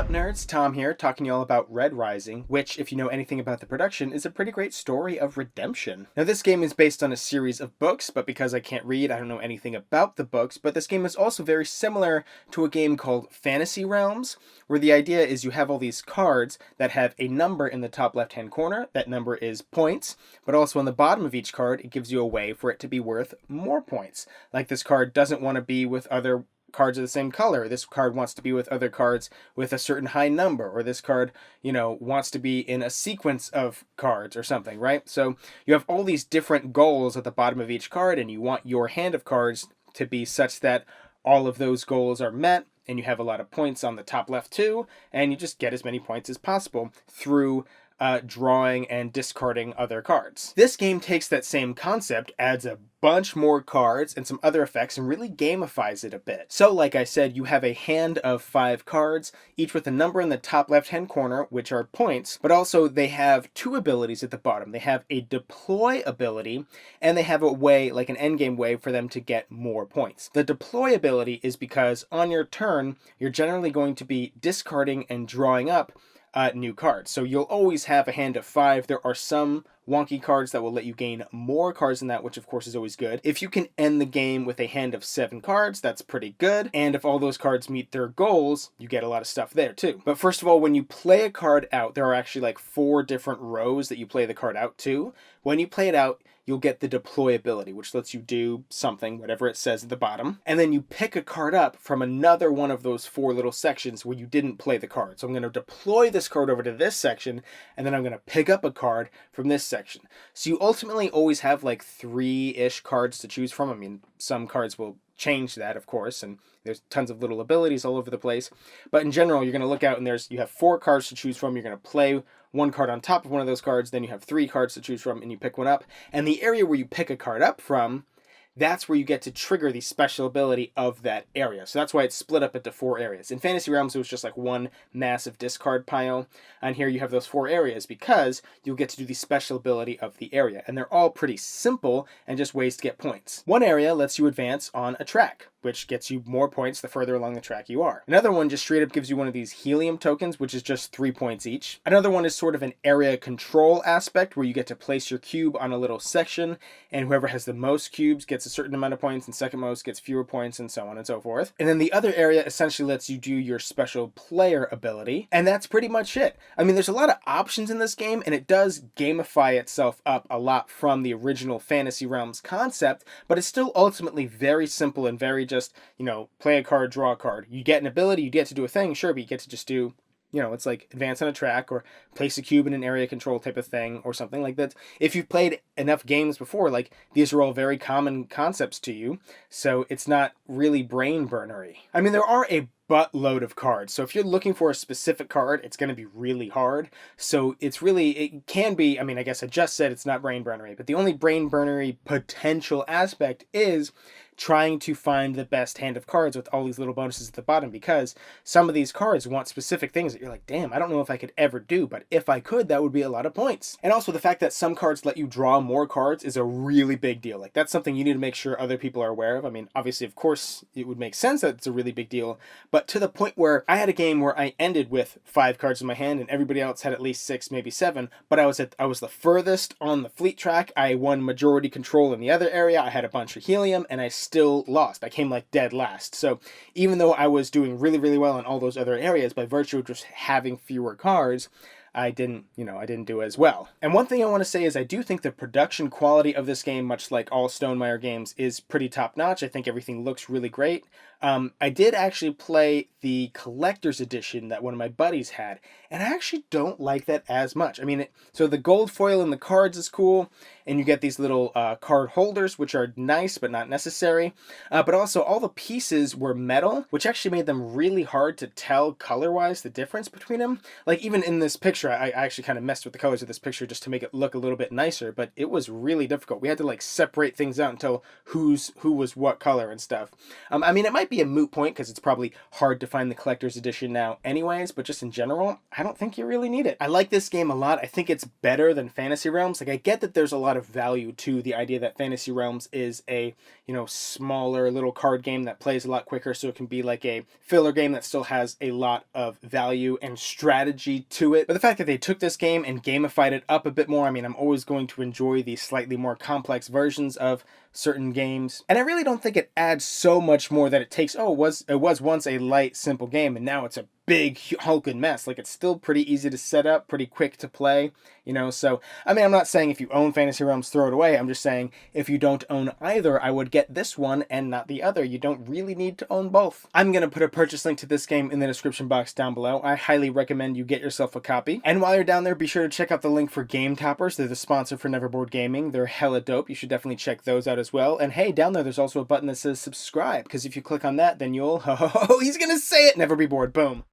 Sup nerds, Tom here, talking to you all about Red Rising, which, if you know anything about the production, is a pretty great story of redemption. Now this game is based on a series of books, but because I can't read, I don't know anything about the books, but this game is also very similar to a game called Fantasy Realms, where the idea is you have all these cards that have a number in the top left-hand corner. That number is points, but also on the bottom of each card, it gives you a way for it to be worth more points. Like this card doesn't want to be with other cards of the same color. This card wants to be with other cards with a certain high number, or this card, wants to be in a sequence of cards or something, right? So you have all these different goals at the bottom of each card, and you want your hand of cards to be such that all of those goals are met, and you have a lot of points on the top left too, and you just get as many points as possible through drawing and discarding other cards. This game takes that same concept, adds a bunch more cards and some other effects, and really gamifies it a bit. So like I said, you have a hand of 5 cards, each with a number in the top left-hand corner, which are points, but also they have 2 abilities at the bottom. They have a deploy ability, and they have a way, like an endgame way, for them to get more points. The deploy ability is because on your turn, you're generally going to be discarding and drawing up new cards. So you'll always have a hand of 5. There are some wonky cards that will let you gain more cards than that, which of course is always good. If you can end the game with a hand of 7 cards, that's pretty good. And if all those cards meet their goals, you get a lot of stuff there too. But first of all, when you play a card out, there are actually like 4 different rows that you play the card out to. When you play it out, you'll get the deploy ability, which lets you do something, whatever it says at the bottom. And then you pick a card up from another one of those 4 little sections where you didn't play the card. So I'm going to deploy this card over to this section, and then I'm going to pick up a card from this section. So you ultimately always have like 3-ish cards to choose from. I mean, some cards will change that, of course, and there's tons of little abilities all over the place. But in general, you're going to look out, and you have 4 cards to choose from. You're going to play 1 card on top of one of those cards, then you have 3 cards to choose from, and you pick one up. And the area where you pick a card up from, that's where you get to trigger the special ability of that area. So that's why it's split up into 4 areas. In Fantasy Realms, it was just like one massive discard pile. And here you have those 4 areas because you'll get to do the special ability of the area. And they're all pretty simple and just ways to get points. One area lets you advance on a track, which gets you more points the further along the track you are. Another one just straight up gives you one of these helium tokens, which is just 3 points each. Another one is sort of an area control aspect where you get to place your cube on a little section, and whoever has the most cubes gets a certain amount of points, and second most gets fewer points, and so on and so forth. And then the other area essentially lets you do your special player ability, and that's pretty much it. I mean, there's a lot of options in this game, and it does gamify itself up a lot from the original Fantasy Realms concept, but it's still ultimately very simple and very just, play a card, draw a card. You get an ability, you get to do a thing, sure, but you get to just do, it's like advance on a track or place a cube in an area control type of thing or something like that. If you've played enough games before, like, these are all very common concepts to you, so it's not really brain burnery. I mean, there are a buttload of cards, so if you're looking for a specific card, it's going to be really hard. So it can be, I guess I just said it's not brain burnery, but the only brain burnery potential aspect is trying to find the best hand of cards with all these little bonuses at the bottom, because some of these cards want specific things that you're like, damn, I don't know if I could ever do, but if I could, that would be a lot of points. And also the fact that some cards let you draw more cards is a really big deal. Like, that's something you need to make sure other people are aware of. I mean, obviously, of course, it would make sense that it's a really big deal, but to the point where I had a game where I ended with 5 cards in my hand and everybody else had at least 6, maybe 7, but I was the furthest on the fleet track. I won majority control in the other area. I had a bunch of helium, and I still lost. I came like dead last. So even though I was doing really, really well in all those other areas, by virtue of just having fewer cards, I didn't do as well. And one thing I want to say is I do think the production quality of this game, much like all Stonemaier games, is pretty top-notch. I think everything looks really great. I did actually play the collector's edition that one of my buddies had, and I actually don't like that as much. I mean, so the gold foil in the cards is cool, and you get these little card holders, which are nice but not necessary. But also all the pieces were metal, which actually made them really hard to tell color-wise the difference between them. Like, even in this picture picture, I actually kind of messed with the colors of this picture just to make it look a little bit nicer, but it was really difficult. We had to like separate things out and tell who was what color and stuff. I mean, it might be a moot point because it's probably hard to find the collector's edition now anyways, but just in general, I don't think you really need it. I like this game a lot. I think it's better than Fantasy Realms. Like, I get that there's a lot of value to the idea that Fantasy Realms is a, you know, smaller little card game that plays a lot quicker, so it can be like a filler game that still has a lot of value and strategy to it. But the fact that they took this game and gamified it up a bit more, I mean, I'm always going to enjoy these slightly more complex versions of certain games. And I really don't think it adds so much more that it takes, oh, it was once a light, simple game, and now it's a big hulking mess. Like, it's still pretty easy to set up, pretty quick to play, you know. So I mean, I'm not saying if you own Fantasy Realms, throw it away. I'm just saying if you don't own either, I would get this one and not the other. You don't really need to own both. I'm gonna put a purchase link to this game in the description box down below. I highly recommend you get yourself a copy. And while you're down there, be sure to check out the link for Game Toppers. They're the sponsor for Neverboard Gaming. They're hella dope. You should definitely check those out as well. And hey, down there's also a button that says subscribe, because if you click on that, then you'll he's gonna say it, never be bored. Boom.